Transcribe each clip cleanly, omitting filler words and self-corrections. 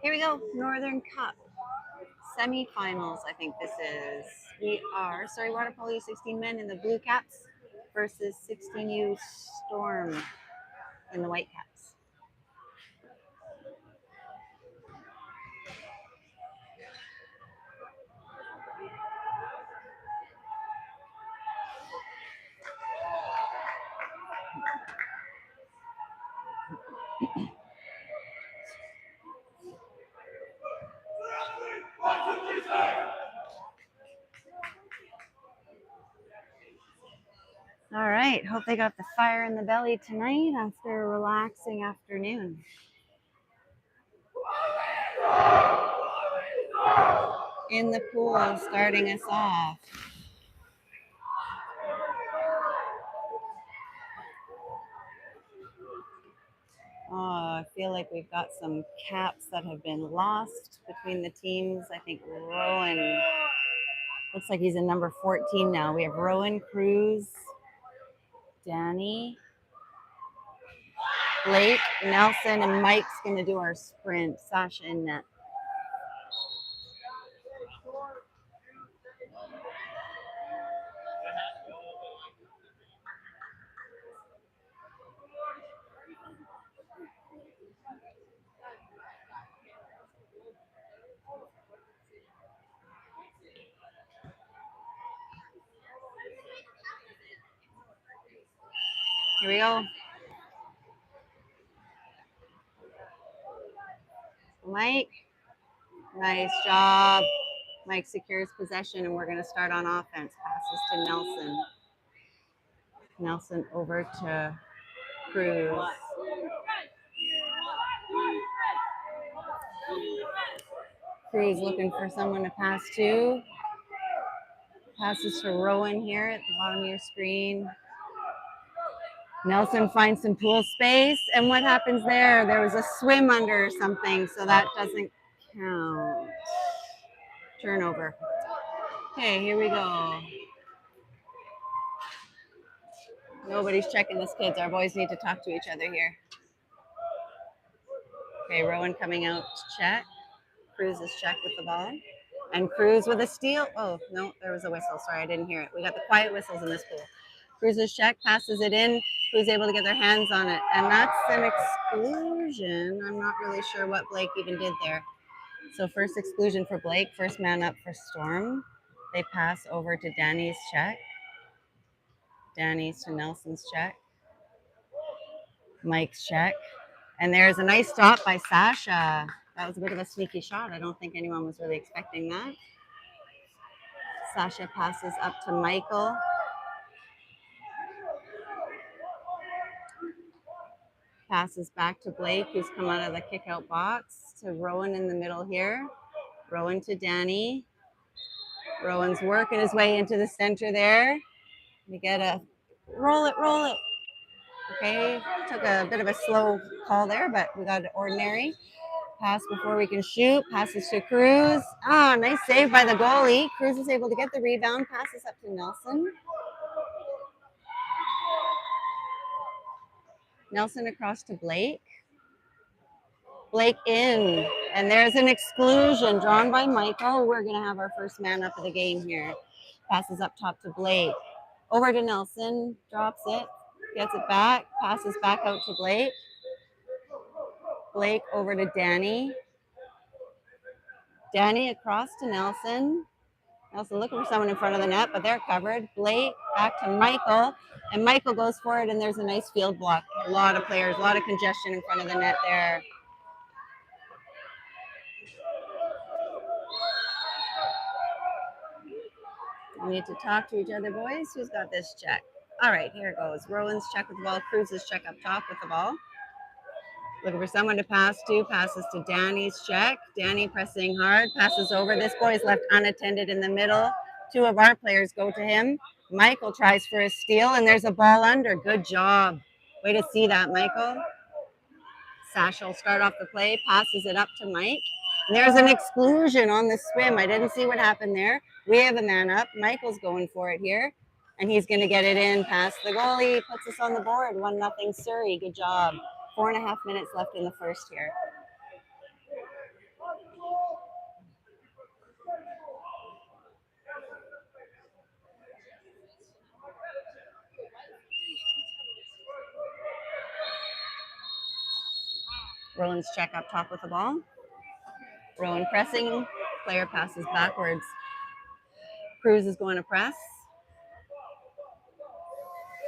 Here we go, Northern Cup semifinals. I think this is. We are Surrey Water Polo U16 men in the blue caps versus 16U Storm in the white caps. All right, hope they got the fire in the belly tonight after a relaxing afternoon. In the pool, starting us off. Oh, I feel like we've got some caps that have been lost between the teams. I think Rowan looks like he's in number 14 now. We have Rowan, Cruz, Danny, Blake, Nelson, and Mike's going to do our sprint. Sasha in net. Here we go. Mike, nice job. Mike secures possession, and we're going to start on offense. Passes to Nelson. Nelson over to Cruz. Cruz looking for someone to pass to. Passes to Rowan here at the bottom of your screen. Nelson finds some pool space, and what happens there? There was a swim under or something, so that doesn't count. Turnover. Okay, here we go. Nobody's checking this, kids. Our boys need to talk to each other here. Okay, Rowan coming out to check. Cruz is checked with the ball. And Cruz with a steal. Oh, no, there was a whistle. Sorry, I didn't hear it. We got the quiet whistles in this pool. Cruz is checked, passes it in. Cruz able to get their hands on it. And that's an exclusion. I'm not really sure what Blake even did there. So first exclusion for Blake, first man up for Storm. They pass over to Danny's check. Danny's to Nelson's check. Mike's check. And there's a nice stop by Sasha. That was a bit of a sneaky shot. I don't think anyone was really expecting that. Sasha passes up to Michael. Passes back to Blake, who's come out of the kick-out box, to Rowan in the middle here. Rowan to Danny. Rowan's working his way into the center there. We get a roll it. Okay, took a bit of a slow call there, but we got an ordinary. Pass before we can shoot. Passes to Cruz. Ah, nice save by the goalie. Cruz is able to get the rebound. Passes up to Nelson. Nelson across to Blake. Blake in. And there's an exclusion drawn by Michael. We're going to have our first man up of the game here. Passes up top to Blake. Over to Nelson. Drops it. Gets it back. Passes back out to Blake. Blake over to Danny. Danny across to Nelson. Nelson looking for someone in front of the net, but they're covered. Blake back to Michael, and Michael goes for it, and there's a nice field block. A lot of players, a lot of congestion in front of the net there. We need to talk to each other, boys. Who's got this check? All right, here it goes. Rowan's check with the ball. Cruz's check up top with the ball. Looking for someone to pass to. Passes to Danny's check. Danny pressing hard. Passes over. This boy is left unattended in the middle. Two of our players go to him. Michael tries for a steal, and there's a ball under. Good job. Way to see that, Michael. Sasha will start off the play. Passes it up to Mike. And there's an exclusion on the swim. I didn't see what happened there. We have a man up. Michael's going for it here. And he's going to get it in past the goalie. Puts us on the board. 1-0 Surrey. Good job. 4.5 minutes left in the first here. Rowan's check up top with the ball. Rowan pressing. Player passes backwards. Cruz is going to press.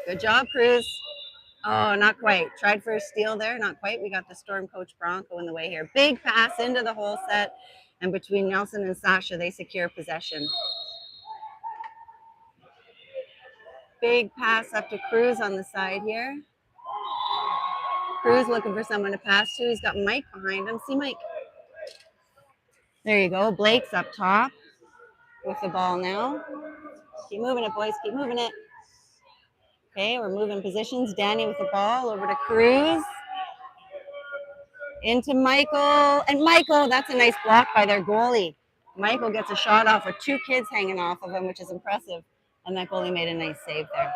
Good job, Cruz. Oh, not quite. Tried for a steal there. Not quite. We got the Storm coach Bronco in the way here. Big pass into the hole set. And between Nelson and Sasha, they secure possession. Big pass up to Cruz on the side here. Cruz looking for someone to pass to. He's got Mike behind him. See Mike. There you go. Blake's up top with the ball now. Keep moving it, boys. Keep moving it. Okay, we're moving positions. Danny with the ball over to Cruz. Into Michael. And Michael, that's a nice block by their goalie. Michael gets a shot off with two kids hanging off of him, which is impressive. And that goalie made a nice save there.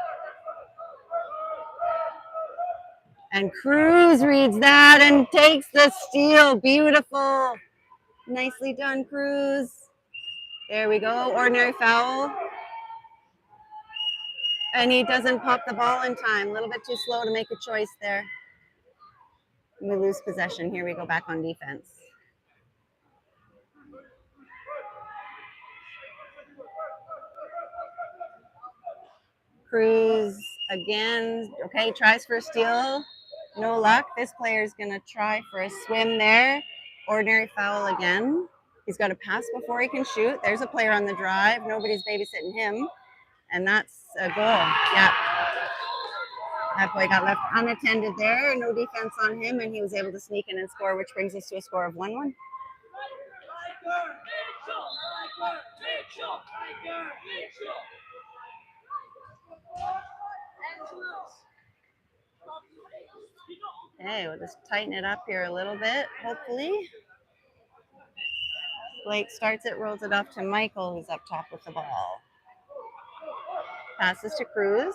And Cruz reads that and takes the steal. Beautiful. Nicely done, Cruz. There we go. Ordinary foul. And he doesn't pop the ball in time. A little bit too slow to make a choice there. We lose possession. Here we go back on defense. Cruz again. Okay, tries for a steal. No luck. This player is going to try for a swim there. Ordinary foul again. He's got to pass before he can shoot. There's a player on the drive. Nobody's babysitting him. And that's a goal. Yeah. That boy got left unattended there. No defense on him, and he was able to sneak in and score, which brings us to a score of 1-1. Okay, we'll just tighten it up here a little bit, hopefully. Blake starts it, rolls it off to Michael, who's up top with the ball. Passes to Cruz.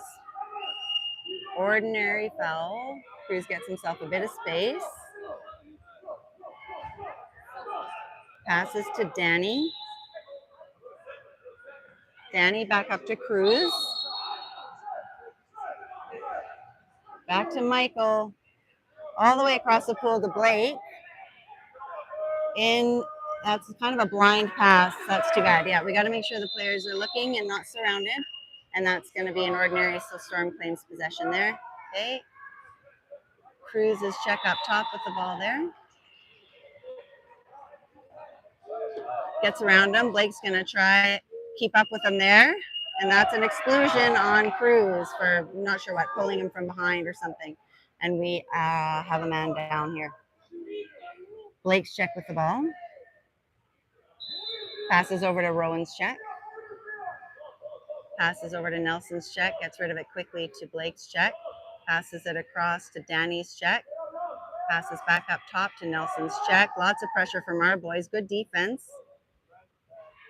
Ordinary foul. Cruz gets himself a bit of space. Passes to Danny. Danny back up to Cruz. Back to Michael. All the way across the pool to Blake. That's kind of a blind pass. That's too bad. Yeah, we got to make sure the players are looking and not surrounded. And that's going to be an ordinary, so Storm claims possession there. Okay. Cruz's check up top with the ball there. Gets around him. Blake's going to try keep up with him there. And that's an exclusion on Cruz for, I'm not sure what, pulling him from behind or something. And we have a man down here. Blake's check with the ball. Passes over to Rowan's check. Passes over to Nelson's check. Gets rid of it quickly to Blake's check. Passes it across to Danny's check. Passes back up top to Nelson's check. Lots of pressure from our boys. Good defense.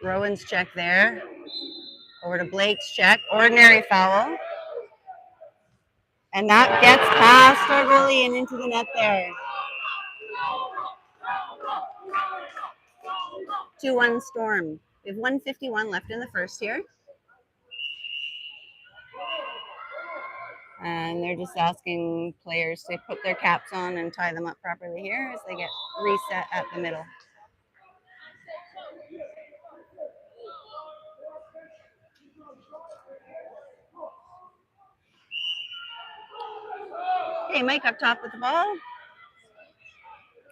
Rowan's check there. Over to Blake's check. Ordinary foul. And that gets past our goalie and into the net there. 2-1 Storm. We have 1:51 left in the first here. And they're just asking players to put their caps on and tie them up properly here as they get reset at the middle. Okay, Mike up top with the ball.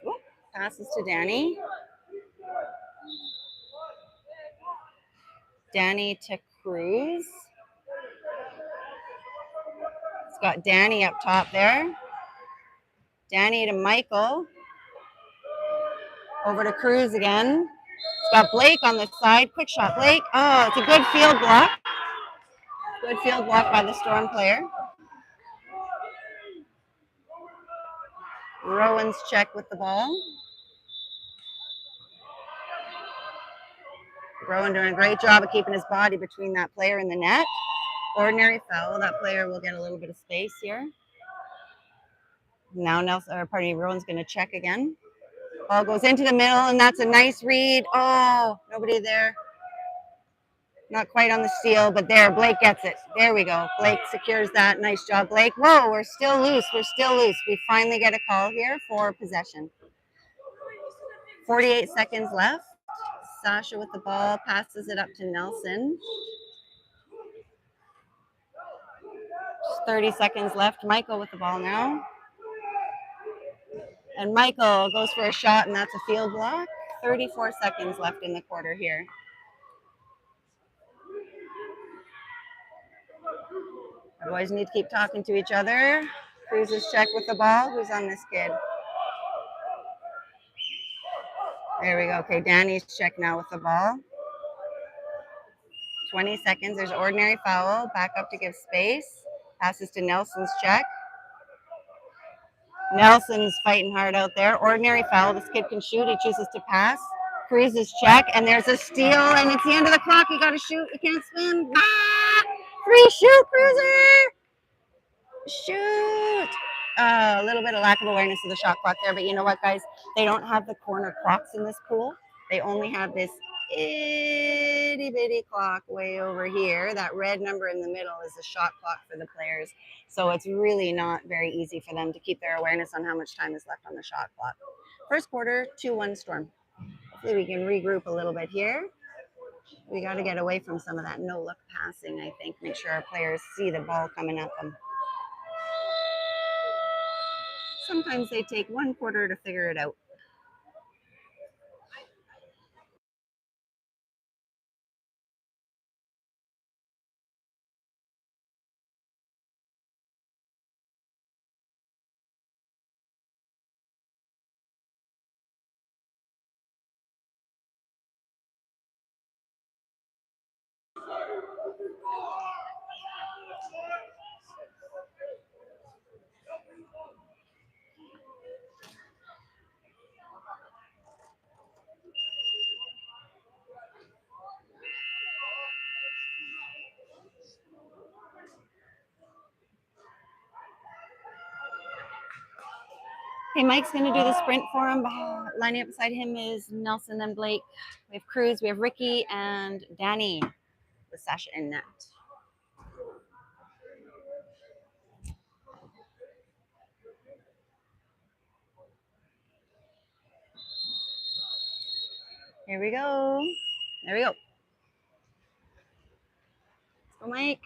Ooh, passes to Danny. Danny to Cruz. It's got Danny up top there. Danny to Michael. Over to Cruz again. It's got Blake on the side. Quick shot, Blake. Oh, it's a good field block. Good field block by the Storm player. Rowan's check with the ball. Rowan doing a great job of keeping his body between that player and the net. Ordinary foul. That player will get a little bit of space here. Now Rowan's going to check again. Ball goes into the middle, and that's a nice read. Oh, nobody there. Not quite on the steal, but there, Blake gets it. There we go. Blake secures that. Nice job, Blake. Whoa, we're still loose. We're still loose. We finally get a call here for possession. 48 seconds left. Sasha with the ball, passes it up to Nelson. Just 30 seconds left. Michael with the ball now. And Michael goes for a shot, and that's a field block. 34 seconds left in the quarter here. Our boys need to keep talking to each other. Cruz's check with the ball. Who's on this kid? There we go. Okay, Danny's check now with the ball. 20 seconds. There's ordinary foul. Back up to give space. Passes to Nelson's check. Nelson's fighting hard out there. Ordinary foul. This kid can shoot. He chooses to pass. Cruz's check, and there's a steal, and it's the end of the clock. You got to shoot. You can't spin. Ah! Free shoot, Cruiser! Shoot! A little bit of lack of awareness of the shot clock there, but you know what, guys? They don't have the corner clocks in this pool. They only have this itty bitty clock way over here. That red number in the middle is the shot clock for the players. So it's really not very easy for them to keep their awareness on how much time is left on the shot clock. First quarter, 2-1 Storm. Hopefully we can regroup a little bit here. We got to get away from some of that no-look passing, I think. Make sure our players see the ball coming at them. Sometimes they take one quarter to figure it out. Okay, Mike's going to do the sprint for him. Lining up beside him is Nelson, then Blake. We have Cruz, we have Ricky, and Danny with Sasha in net. Here we go. There we go. Let's go, Mike.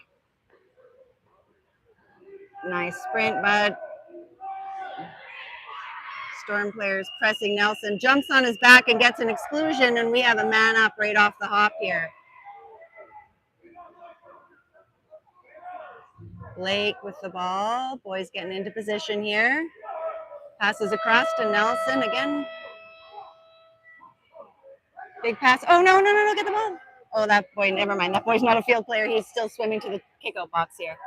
Nice sprint, bud. Storm players pressing Nelson. Jumps on his back and gets an exclusion, and we have a man up right off the hop here. Blake with the ball. Boys getting into position here. Passes across to Nelson again. Big pass. Oh, no, get the ball. Oh, that boy, never mind. That boy's not a field player. He's still swimming to the kickout box here.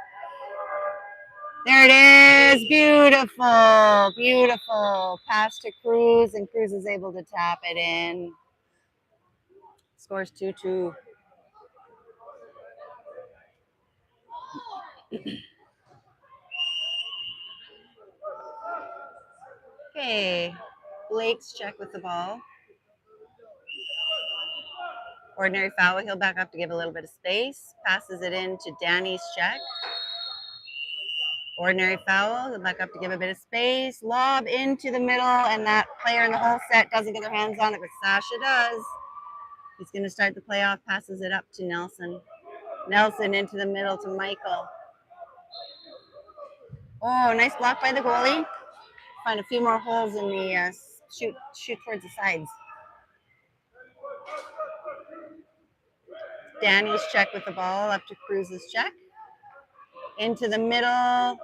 There it is. Beautiful, beautiful. Pass to Cruz, and Cruz is able to tap it in. Scores 2-2. Okay, Blake's check with the ball. Ordinary foul. He'll back up to give a little bit of space. Passes it in to Danny's check. Ordinary foul. He'll back up to give a bit of space. Lob into the middle, and that player in the whole set doesn't get their hands on it, but Sasha does. He's going to start the playoff. Passes it up to Nelson. Nelson into the middle to Michael. Oh, nice block by the goalie. Find a few more holes in the shoot towards the sides. Danny's check with the ball up to Cruz's check. Into the middle.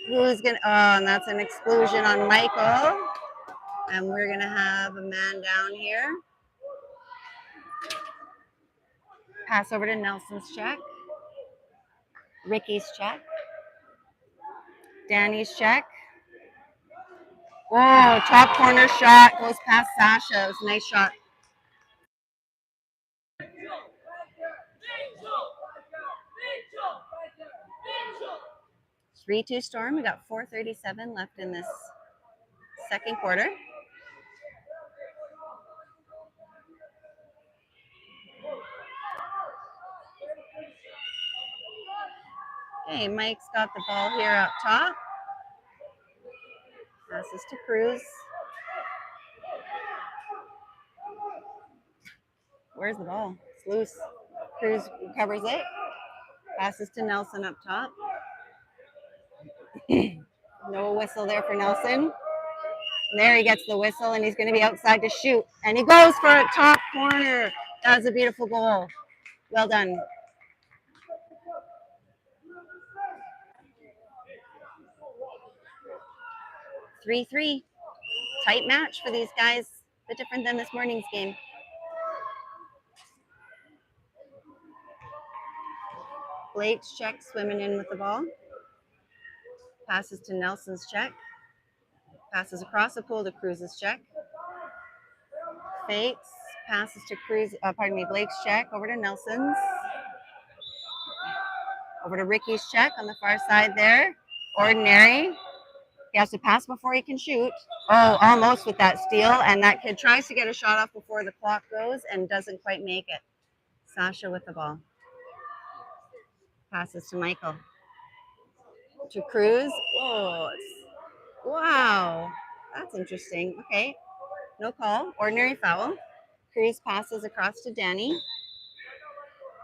Who's going to, oh, and that's an exclusion on Michael. And we're going to have a man down here. Pass over to Nelson's check. Ricky's check. Danny's check. Oh, top corner shot. Goes past Sasha. It was a nice shot. Three 3-2 Storm. We got 4:37 left in this second quarter. Okay, Mike's got the ball here up top. Passes to Cruz. Where's the ball? It's loose. Cruz recovers it. Passes to Nelson up top. No whistle there for Nelson. There he gets the whistle, and he's going to be outside to shoot. And he goes for a top corner. That was a beautiful goal. Well done. 3-3. Tight match for these guys. A bit different than this morning's game. Blake's check, swimming in with the ball. Passes to Nelson's check. Passes across the pool to Cruz's check. Fakes. Passes to Blake's check. Over to Nelson's. Over to Ricky's check on the far side there. Ordinary. He has to pass before he can shoot. Oh, almost with that steal. And that kid tries to get a shot off before the clock goes and doesn't quite make it. Sasha with the ball. Passes to Michael. To Cruz. Oh, wow. That's interesting. Okay. No call. Ordinary foul. Cruz passes across to Danny.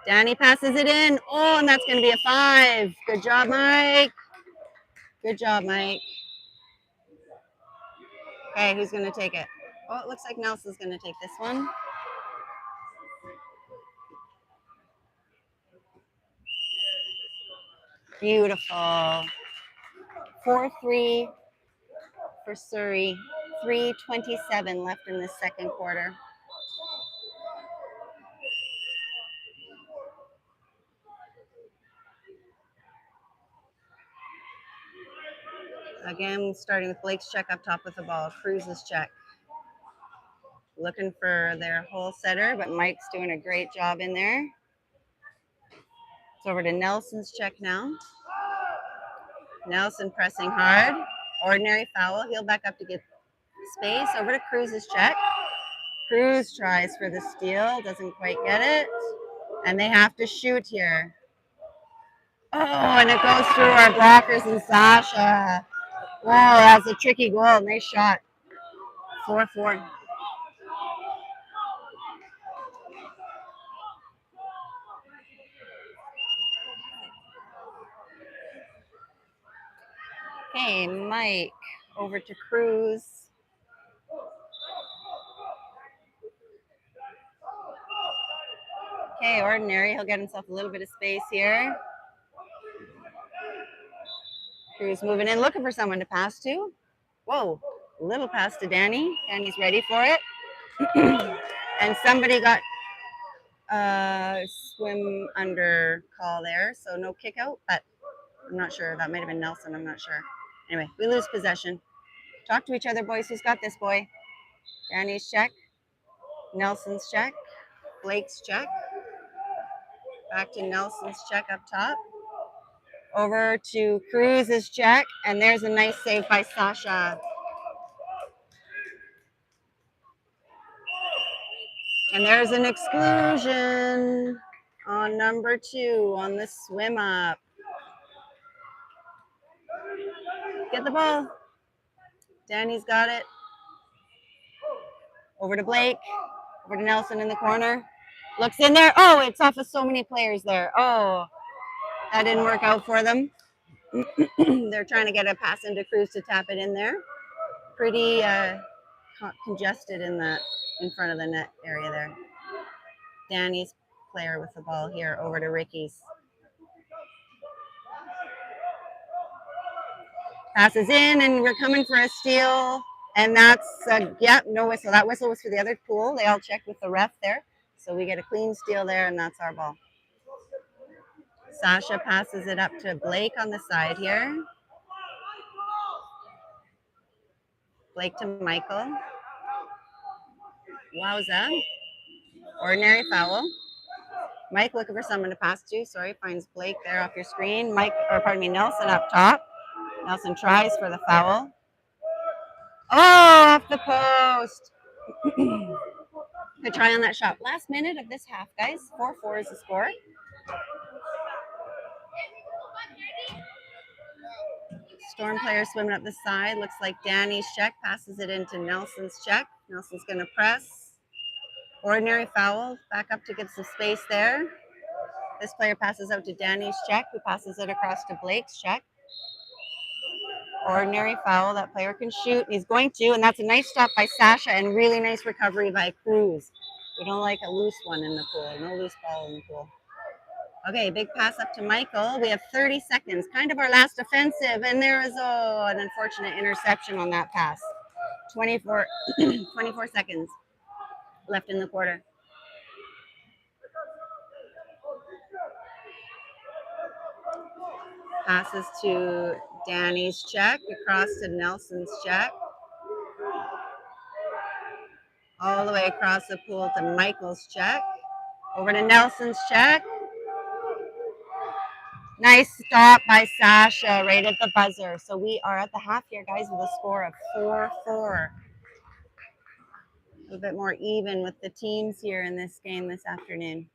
Danny passes it in. Oh, and that's going to be a 5. Good job, Mike. Good job, Mike. Okay, who's going to take it? Oh, it looks like Nelson's going to take this one. Beautiful. 4-3 for Surrey. 3:27 left in the second quarter. Again, starting with Blake's check up top with the ball. Cruz's check. Looking for their hole setter, but Mike's doing a great job in there. It's over to Nelson's check now. Nelson pressing hard. Ordinary foul. He'll back up to get space. Over to Cruz's check. Cruz tries for the steal. Doesn't quite get it. And they have to shoot here. Oh, and it goes through our blockers and Sasha. Wow, that's a tricky goal. Nice shot. 4-4. Okay, Mike over to Cruz. Okay, Ordinary. He'll get himself a little bit of space here. Cruz moving in, looking for someone to pass to. Whoa, a little pass to Danny. Danny's ready for it. And somebody got a swim under call there, so no kick out, but I'm not sure. That might have been Nelson. I'm not sure. Anyway, we lose possession. Talk to each other, boys. Who's got this, boy? Danny's check. Nelson's check. Blake's check. Back to Nelson's check up top. Over to Cruz's check. And there's a nice save by Sasha. And there's an exclusion on number 2 on the swim up. Get the ball. Danny's got it. Over to Blake. Over to Nelson in the corner. Looks in there. Oh, it's off of so many players there. Oh, that didn't work out for them. They're trying to get a pass into Cruz to tap it in there. Pretty congested in front of the net area there. Danny's player with the ball here over to Ricky's. Passes in, and we're coming for a steal. And that's, no whistle. That whistle was for the other pool. They all checked with the ref there. So we get a clean steal there, and that's our ball. Sasha passes it up to Blake on the side here. Blake to Michael. Wowza. Ordinary foul. Mike looking for someone to pass to. Sorry, finds Blake there off your screen. Nelson up top. Nelson tries for the foul. Oh, off the post. Good try on that shot. Last minute of this half, guys. 4-4 is the score. Storm player swimming up the side. Looks like Danny's check. Passes it into Nelson's check. Nelson's going to press. Ordinary foul. Back up to get some space there. This player passes out to Danny's check, who passes it across to Blake's check. Ordinary foul. That player can shoot. He's going to, and that's a nice stop by Sasha and really nice recovery by Cruz. We don't like a loose one in the pool. No loose ball in the pool. Okay, big pass up to Michael. We have 30 seconds, kind of our last offensive, and there is an unfortunate interception on that pass. 24 seconds left in the quarter. Passes to Danny's check, across to Nelson's check. All the way across the pool to Michael's check. Over to Nelson's check. Nice stop by Sasha right at the buzzer. So we are at the half here, guys, with a score of 4-4. A little bit more even with the teams here in this game this afternoon.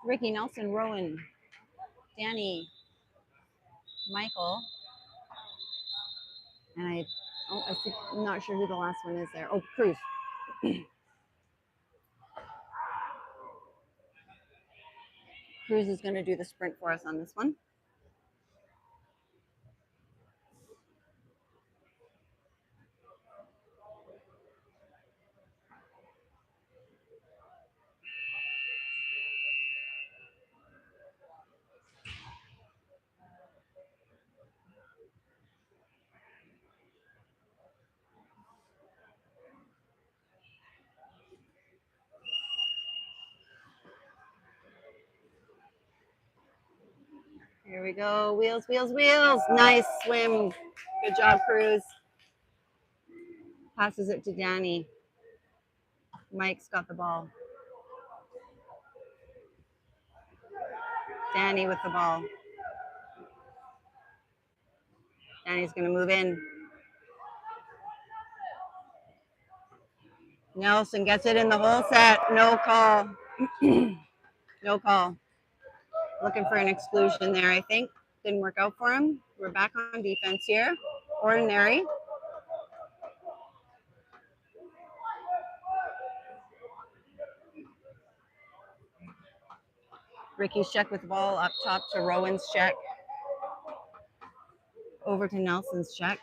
Ricky, Nelson, Rowan, Danny, Michael, and I'm not sure who the last one is there. Oh, Cruz. Cruz is going to do the sprint for us on this one. Here we go. Wheels, wheels, wheels. Nice swim. Good job, Cruz. Passes it to Danny. Mike's got the ball. Danny with the ball. Danny's going to move in. Nelson gets it in the hole set. No call. No call. Looking for an exclusion there, I think. Didn't work out for him. We're back on defense here. Ordinary. Ricky's check with the ball up top to Rowan's check. Over to Nelson's check.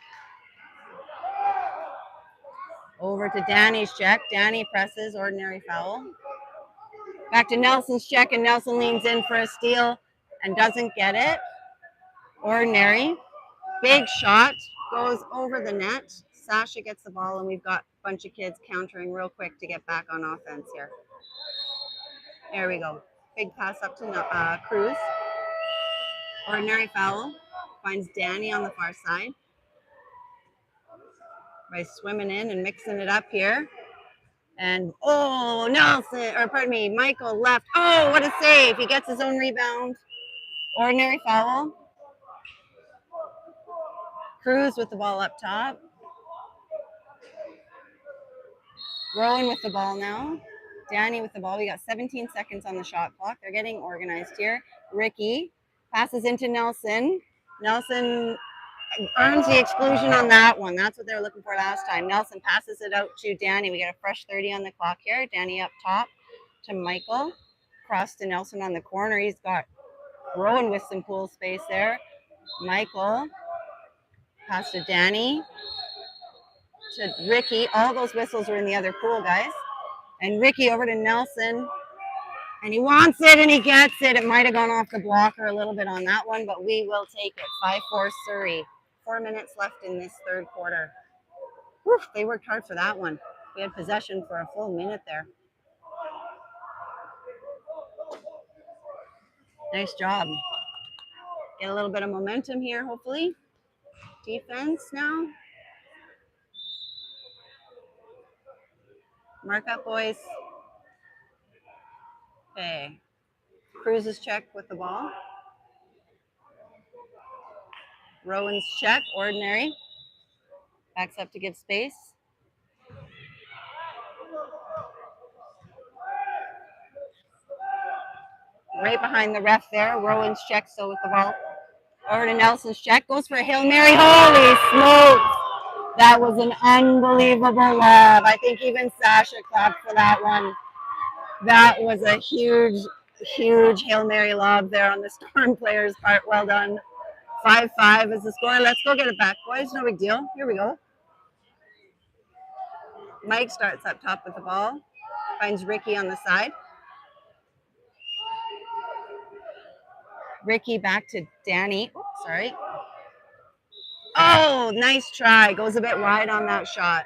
Over to Danny's check. Danny presses, ordinary foul. Back to Nelson's check, and Nelson leans in for a steal and doesn't get it. Ordinary. Big shot. Goes over the net. Sasha gets the ball, and we've got a bunch of kids countering real quick to get back on offense here. There we go. Big pass up to Cruz. Ordinary foul. Finds Danny on the far side. By swimming in and mixing it up here. And Michael left. Oh, what a save. He gets his own rebound. Ordinary foul. Cruz with the ball up top. Rowan with the ball now. Danny with the ball. We got 17 seconds on the shot clock. They're getting organized here. Ricky passes into Nelson. Nelson earns the exclusion on that one. That's what they were looking for last time. Nelson passes it out to Danny. We got a fresh 30 on the clock here. Danny up top to Michael. Cross to Nelson on the corner. He's got Rowan with some pool space there. Michael. Pass to Danny. To Ricky. All those whistles were in the other pool, guys. And Ricky over to Nelson. And he wants it and he gets it. It might have gone off the blocker a little bit on that one, but we will take it. 5-4 Surrey. 4 minutes left in this third quarter. Whew, they worked hard for that one. We had possession for a full minute there. Nice job. Get a little bit of momentum here, hopefully. Defense now. Mark up, boys. Okay. Cruz's check with the ball. Rowan's check, ordinary. Backs up to give space. Right behind the ref there. Rowan's check still with the ball. Over to Nelson's check. Goes for a Hail Mary. Holy smokes. That was an unbelievable lob. I think even Sasha clapped for that one. That was a huge, huge Hail Mary lob there on the Storm player's part. Well done. 5-5 is the score. Let's go get it back, boys. No big deal. Here we go. Mike starts up top with the ball. Finds Ricky on the side. Ricky back to Danny. Oops, sorry. Oh, nice try. Goes a bit wide on that shot.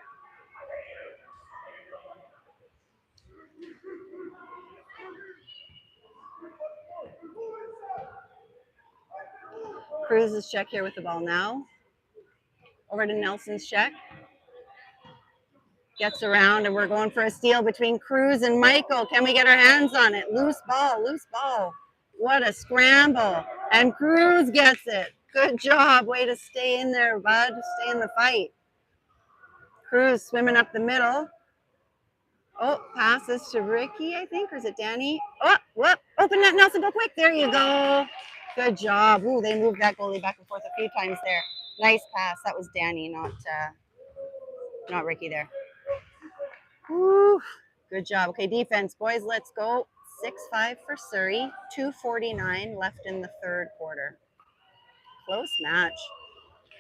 Cruz's check here with the ball now. Over to Nelson's check. Gets around, and we're going for a steal between Cruz and Michael. Can we get our hands on it? Loose ball, loose ball. What a scramble. And Cruz gets it. Good job. Way to stay in there, bud. Stay in the fight. Cruz swimming up the middle. Oh, passes to Ricky, I think, or is it Danny? Oh, whoop. Open net, Nelson, go quick. There you go. Good job. Ooh, they moved that goalie back and forth a few times there. Nice pass. That was Danny, not Ricky there. Woo. Good job. Okay, defense, boys, let's go. 6-5 for Surrey. 2:49 left in the third quarter. Close match.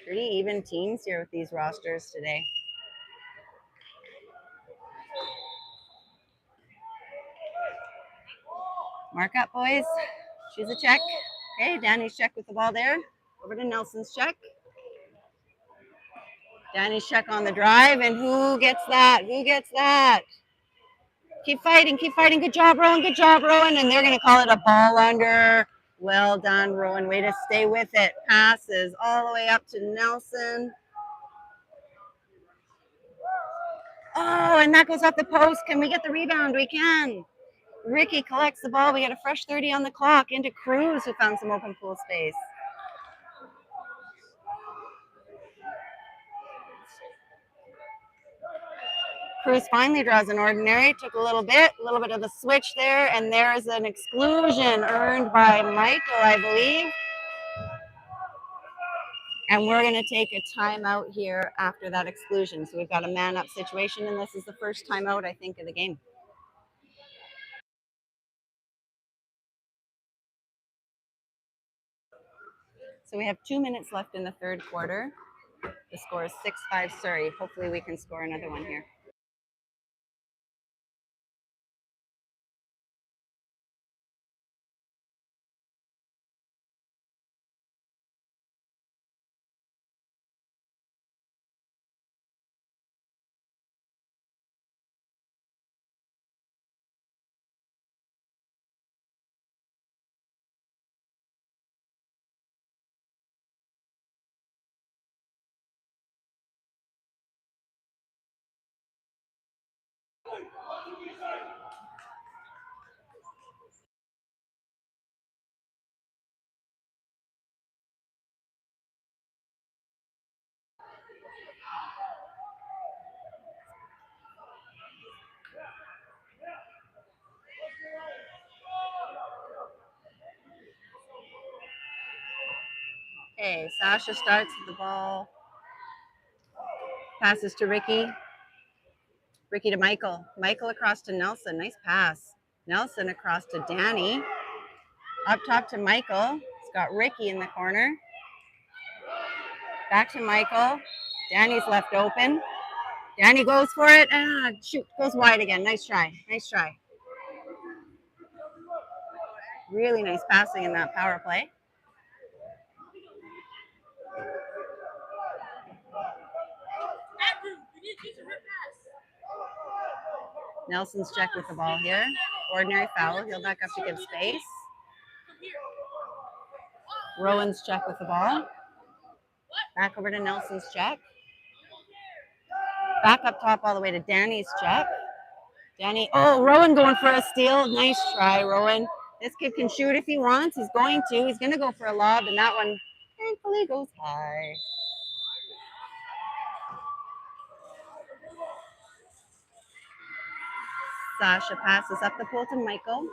Pretty even teams here with these rosters today. Mark up, boys. Choose a check. Okay, Danny's check with the ball there. Over to Nelson's check. Danny's check on the drive, and who gets that? Who gets that? Keep fighting, keep fighting. Good job, Rowan. Good job, Rowan. And they're going to call it a ball under. Well done, Rowan. Way to stay with it. Passes all the way up to Nelson. Oh, and that goes off the post. Can we get the rebound? We can. Ricky collects the ball. We got a fresh 30 on the clock into Cruz, who found some open pool space. Cruz finally draws an ordinary. Took a little bit of a switch there, and there is an exclusion earned by Michael, I believe. And we're going to take a timeout here after that exclusion. So we've got a man-up situation, and this is the first timeout, I think, of the game. So we have 2 minutes left in the third quarter. The score is 6-5 Surrey. Hopefully we can score another one here. Okay, Sasha starts with the ball. Passes to Ricky. Ricky to Michael. Michael across to Nelson. Nice pass. Nelson across to Danny. Up top to Michael. He's got Ricky in the corner. Back to Michael. Danny's left open. Danny goes for it. Shoot, goes wide again. Nice try. Nice try. Really nice passing in that power play. Nelson's check with the ball here. Ordinary foul. He'll back up to give space. Rowan's check with the ball. Back over to Nelson's check. Back up top all the way to Danny's check. Danny, oh, Rowan going for a steal. Nice try, Rowan. This kid can shoot if he wants. He's going to. He's going to go for a lob, and that one thankfully goes high. Sasha passes up the pool to Michael.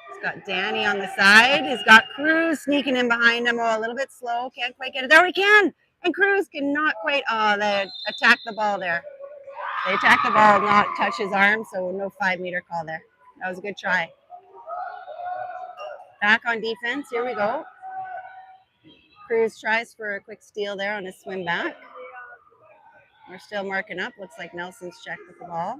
He's got Danny on the side. He's got Cruz sneaking in behind him. Oh, a little bit slow. Can't quite get it. There we can. And Cruz cannot quite. Oh, they attack the ball there. They attack the ball, not touch his arm, so no 5-meter call there. That was a good try. Back on defense. Here we go. Cruz tries for a quick steal there on his swim back. We're still marking up. Looks like Nelson's checked with the ball.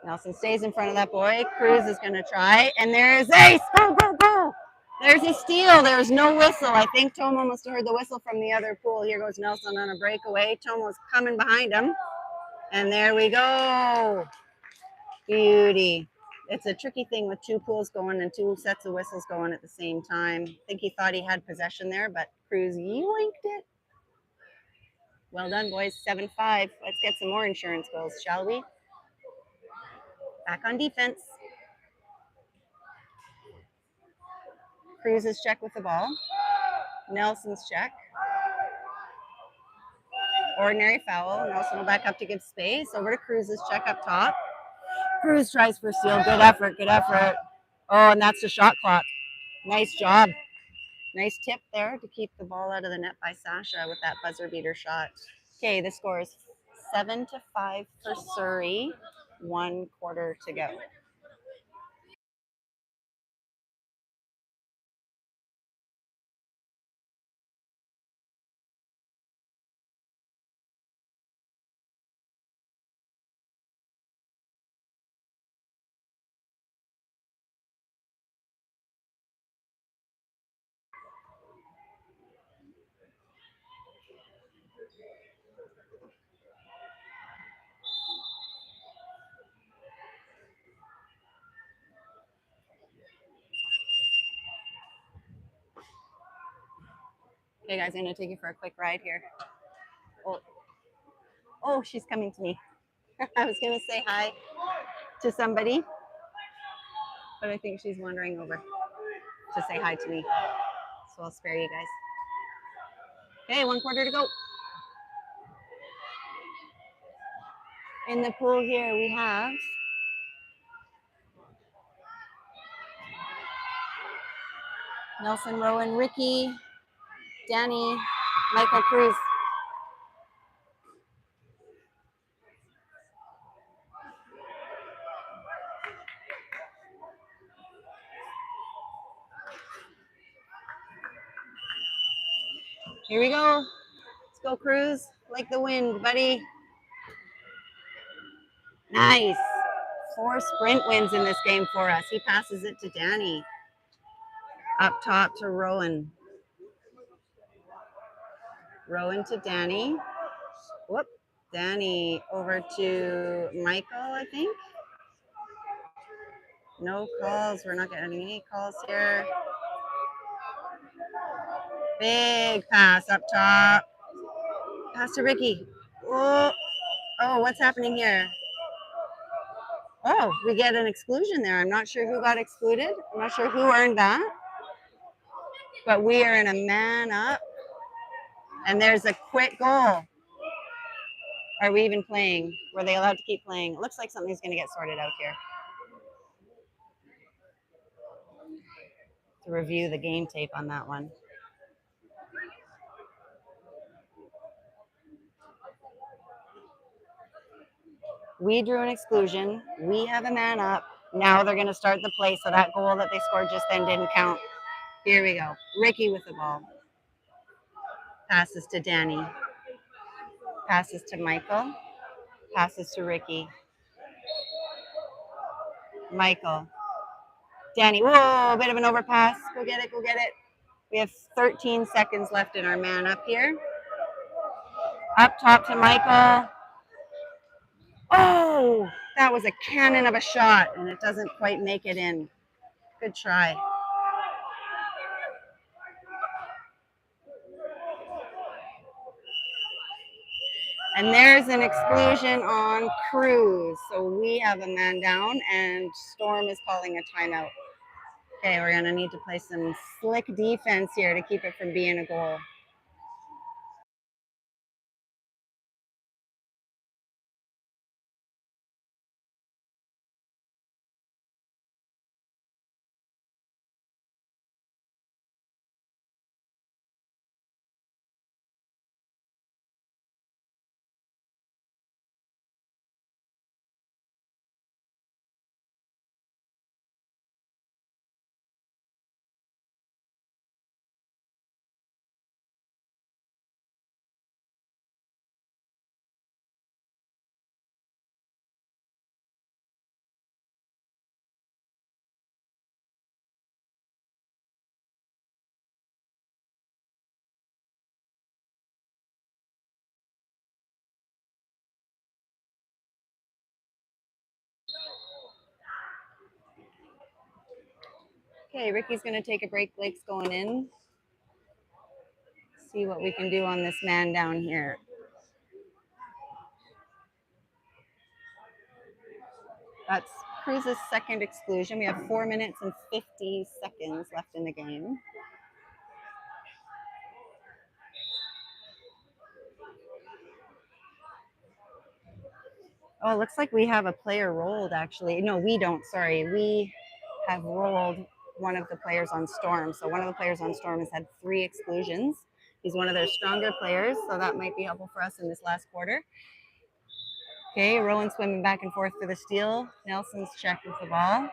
Nelson stays in front of that boy. Cruz is going to try. And there's ace. Go, go, go. There's a steal. There's no whistle. I think Tomo must have heard the whistle from the other pool. Here goes Nelson on a breakaway. Tomo's coming behind him. And there we go. Beauty. It's a tricky thing with two pools going and two sets of whistles going at the same time. I think he thought he had possession there, but Cruz yoinked it. Well done, boys. 7-5. Let's get some more insurance goals, shall we? Back on defense. Cruz's check with the ball. Nelson's check. Ordinary foul. Nelson will back up to give space. Over to Cruz's check up top. Cruz tries for steal. Good effort, good effort. Oh, and that's the shot clock. Nice job. Nice tip there to keep the ball out of the net by Sasha with that buzzer beater shot. Okay, the score is 7-5 for Surrey. 1 quarter to go. Okay, guys, I'm going to take you for a quick ride here. Oh, she's coming to me. I was going to say hi to somebody, but I think she's wandering over to say hi to me. So I'll spare you guys. Okay, 1 quarter to go. In the pool here, we have Nelson, Rowan, Ricky, Danny, Michael, Cruz. Here we go. Let's go, Cruz. Like the wind, buddy. Nice. 4 sprint wins in this game for us. He passes it to Danny. Up top to Rowan. Rowan to Danny. Whoop. Danny over to Michael, I think. No calls. We're not getting any calls here. Big pass up top. Pass to Ricky. Oh, what's happening here? Oh, we get an exclusion there. I'm not sure who got excluded. I'm not sure who earned that. But we are in a man up. And there's a quick goal. Are we even playing? Were they allowed to keep playing? It looks like something's going to get sorted out here. to review the game tape on that one. We drew an exclusion. We have a man up. Now they're going to start the play, so that goal that they scored just then didn't count. Here we go. Ricky with the ball. Passes to Danny. Passes to Michael. Passes to Ricky. Michael. Danny. Whoa, a bit of an overpass. Go get it, go get it. We have 13 seconds left in our man up here. Up top to Michael. Oh, that was a cannon of a shot, and it doesn't quite make it in. Good try. And there's an exclusion on Cruz. So we have a man down, and Storm is calling a timeout. Okay, we're going to need to play some slick defense here to keep it from being a goal. Okay, Ricky's going to take a break. Blake's going in. See what we can do on this man down here. That's Cruz's second exclusion. We have 4 minutes and 50 seconds left in the game. Oh, it looks like we have a player rolled, actually. No, we don't. Sorry. We have rolled one of the players on Storm. So one of the players on Storm has had 3 exclusions. He's one of their stronger players, so that might be helpful for us in this last quarter. Okay, Rowan swimming back and forth for the steal. Nelson's check with the ball.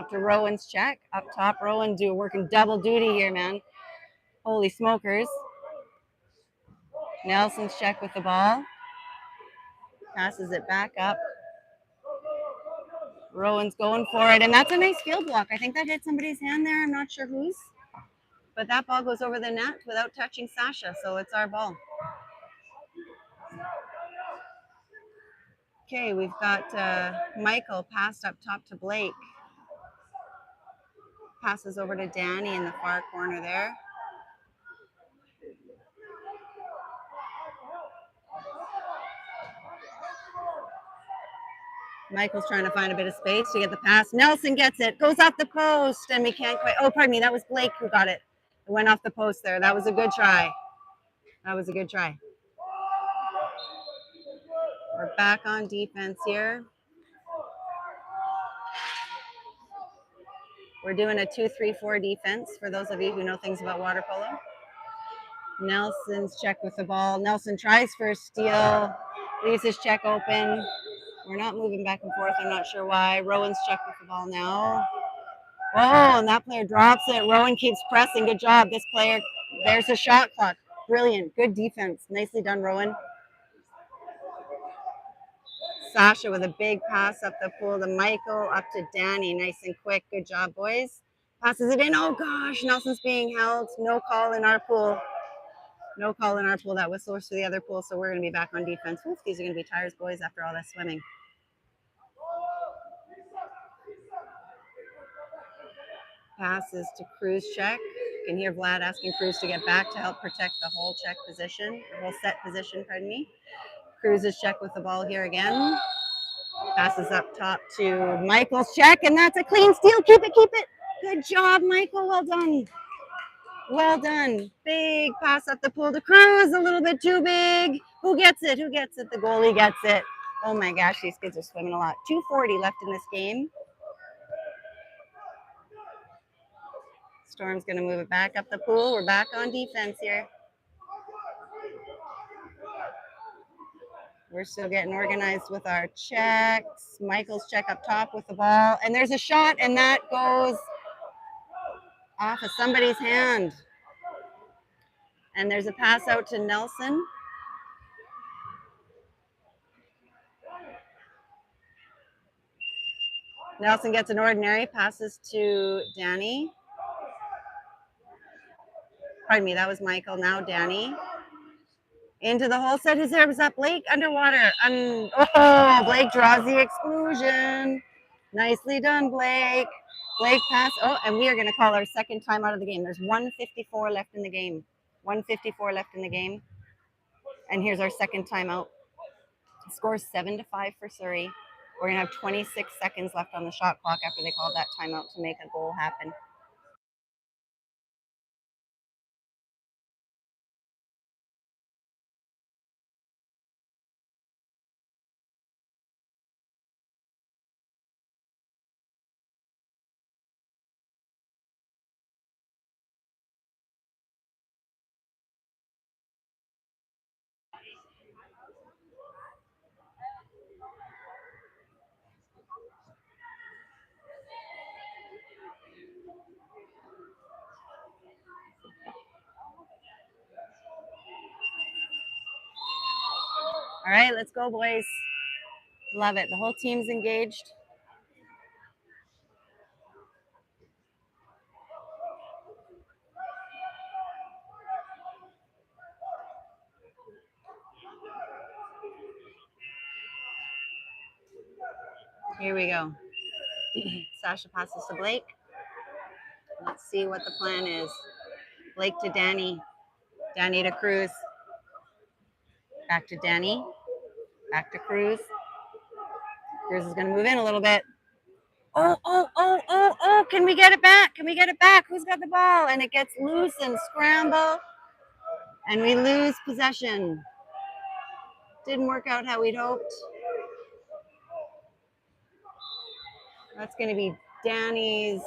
Up to Rowan's check. Up top, Rowan working double duty here, man. Holy smokers. Nelson's check with the ball. Passes it back up. Rowan's going for it, and that's a nice field block. I think that hit somebody's hand there. I'm not sure whose. But that ball goes over the net without touching Sasha, so it's our ball. Okay, we've got Michael passed up top to Blake. Passes over to Danny in the far corner there. Michael's trying to find a bit of space to get the pass. Nelson gets it, goes off the post, and we can't quite. Oh, pardon me, that was Blake who got it. It went off the post there. That was a good try. That was a good try. We're back on defense here. We're doing a 2-3-4 defense for those of you who know things about water polo. Nelson's check with the ball. Nelson tries for a steal, leaves his check open. We're not moving back and forth. I'm not sure why. Rowan's check with the ball now. Oh, and that player drops it. Rowan keeps pressing. Good job. This player, there's a shot clock. Brilliant. Good defense. Nicely done, Rowan. Sasha with a big pass up the pool to Michael, up to Danny. Nice and quick. Good job, boys. Passes it in. Oh, gosh. Nelson's being held. No call in our pool. No call in our pool. That whistle was for the other pool, so we're going to be back on defense. Oof, these are going to be tires, boys, after all that swimming. Passes to Cruz check. You can hear Vlad asking Cruz to get back to help protect the whole check position, whole set position, pardon me. Cruz's check with the ball here again. Passes up top to Michael's check, and that's a clean steal. Keep it, keep it. Good job, Michael. Well done. Well done. Big pass up the pool to Cruz, a little bit too big. Who gets it? Who gets it? The goalie gets it. Oh my gosh, these kids are swimming a lot. 2:40 left in this game. Storm's going to move it back up the pool. We're back on defense here. We're still getting organized with our checks. Michael's check up top with the ball. And there's a shot, and that goes off of somebody's hand. And there's a pass out to Nelson. Nelson gets an ordinary, passes to Danny. Pardon me, that was Michael. Now Danny. Into the hole, set his arms up. Blake underwater. Oh, Blake draws the exclusion. Nicely done, Blake. Blake pass. Oh, and we are going to call our second time out of the game. There's 1:54 left in the game. 1:54 left in the game. And here's our second timeout. Score 7-5 for Surrey. We're going to have 26 seconds left on the shot clock after they called that timeout to make a goal happen. All right, let's go, boys. Love it. The whole team's engaged. Here we go. Sasha passes to Blake. Let's see what the plan is. Blake to Danny. Danny to Cruz. Back to Danny. Back to Cruz. Cruz is going to move in a little bit. Oh. Can we get it back? Can we get it back? Who's got the ball? And it gets loose and scramble. And we lose possession. Didn't work out how we'd hoped. That's going to be Danny's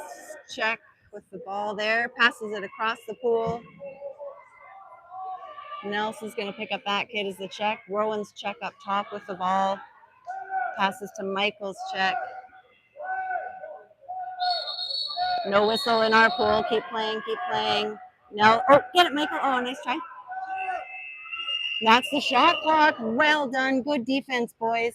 check with the ball there. Passes it across the pool. Nelson's going to pick up that kid as the check. Rowan's check up top with the ball. Passes to Michael's check. No whistle in our pool. Keep playing, keep playing. No. Oh, get it, Michael. Oh, nice try. That's the shot clock. Well done. Good defense, boys.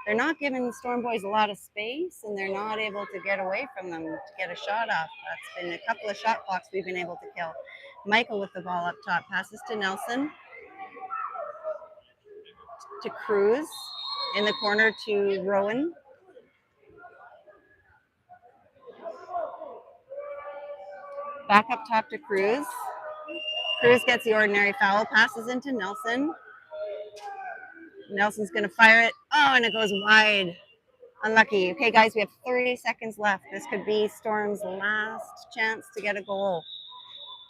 They're not giving the Storm boys a lot of space, and they're not able to get away from them to get a shot off. That's been a couple of shot clocks we've been able to kill. Michael with the ball up top. Passes to Nelson. To Cruz. In the corner to Rowan. Back up top to Cruz. Cruz gets the ordinary foul. Passes into Nelson. Nelson's going to fire it. Oh, and it goes wide. Unlucky. Okay, guys, we have 30 seconds left. This could be Storm's last chance to get a goal.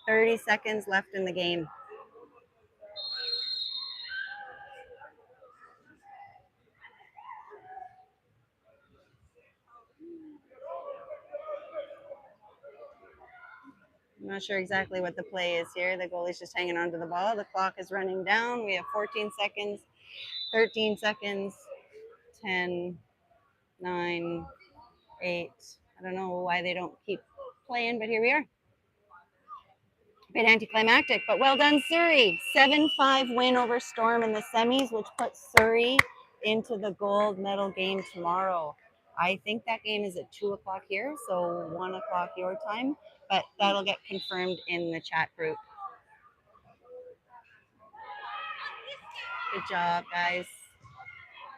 30 seconds left in the game. I'm not sure exactly what the play is here. The goalie's just hanging onto the ball. The clock is running down. We have 14 seconds, 13 seconds, 10, 9, 8. I don't know why they don't keep playing, but here we are. A bit anticlimactic, but well done, Surrey. 7-5 win over Storm in the semis, which puts Surrey into the gold medal game tomorrow. I think that game is at 2 o'clock here, so 1 o'clock your time, but that'll get confirmed in the chat group. Good job, guys.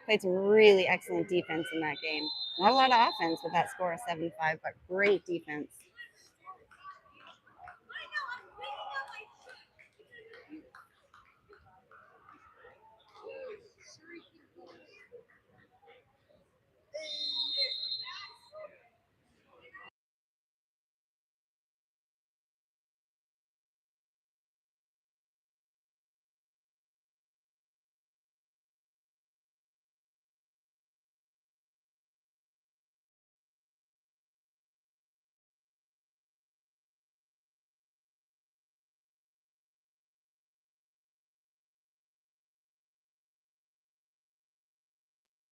Played some really excellent defense in that game. Not a lot of offense with that score of 7-5, but great defense.